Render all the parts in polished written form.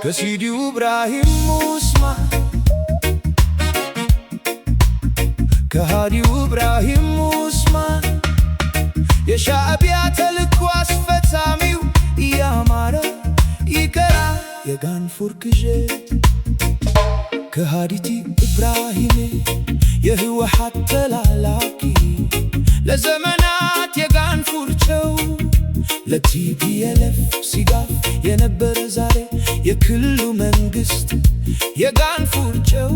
ከሲዲው ኢብራሂም ኡስማን ከሃዲው ኢብራሂም ኡስማን የሻዕቢያ ተልዕኮ አስፈጻሚው እያማረ ይቀራል የጋንፉር ቅዠት ከሃዲቲ ኢብራሂም የህወሓት ተላላኪ ለዘመናት የጋንፉር ጨው ለቲፒኤልኤፍ ሲጋፍ የነበረ ዛሬ የክልሉ መንግስት የጋንፉር ጨው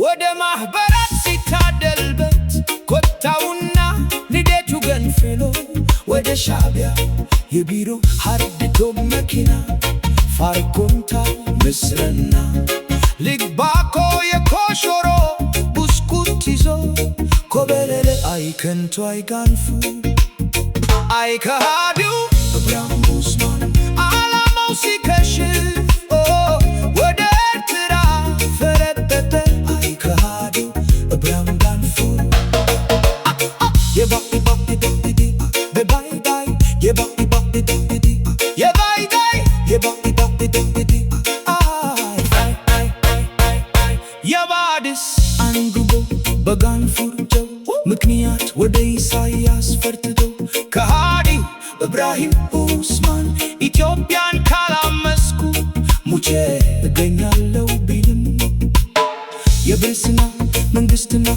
ወደ ማኅበራት ሲታደልበት ኮታውና ንዴቱ ገንፍሎ ወደ ሻዕቢያ የቢሮ ሃርድቶ መኪና ፋርኮምታ ምስረና ልግባኮ የኮሾሮ ቡስኩት ይዞ ኮበለለ አይ ከንቱ አይ ጋንፉር አይ ከሃዲው ኢብራሂም ኡስማን ዓላማው ሲከሽፍ ወደ ኤርትራ ፈረጠጠ አይ ከሃዲው ኢብራሂም ጋንፉር የባድስ አንግቦ በጋንፉር ጨው ምክንያት ወደ ኢሳያስ ፈርትቶ ከሃዲው ኢብራሂም ኡስማን ኢትዮጵያን ካላመስኩ ሙቼ እገኛለሁ ቢልም የብልጽግና መንግስትና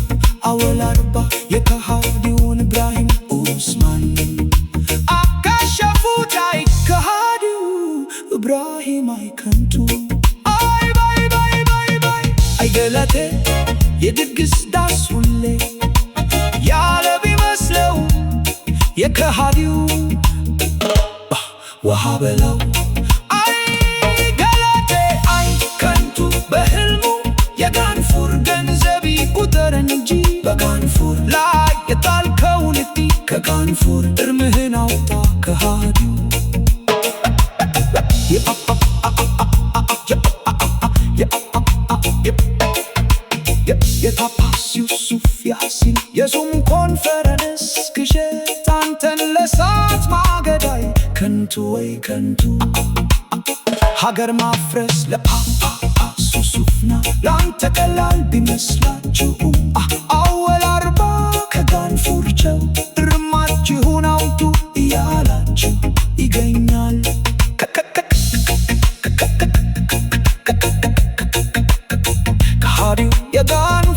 አወል አርባ የከሃዲውን ኢብራሂም ኡስማን አካሸፉት አይ ከሃዲው ኢብራሂም አይ ከንቱ አይ ባይ ባይ ባይ ባይ አይ ገለቴ የድግስ ዳስ ሁሌ ያለ ቢመስለው የከሃዲው ውሃ በለው አይ ገለቴ አይ ከንቱ በህልሙ የጋንፉር ገንዘብ ይቁጠረን እንጂ በጋንፉር ላይ የጣልከውን እጢ ከጋንፉር እርምህን አውጣ ከሃዲው የፓፓስ ዩሱፍ ያሲን የዙም ኮንፈረንስ ቅዠት አንተን ለሳት ማገዳይ ከንቱ ወይ ከንቱ ሀገር ማፍረስ ለፓፓስ ዩሱፍና ላንተ ቀላል ቢመስላችሁም አወል አርባ ከጋንፉር ጨው እርማችሁን አውጡ እያላችሁ ይገኛል ከሃዲው የጋንፉር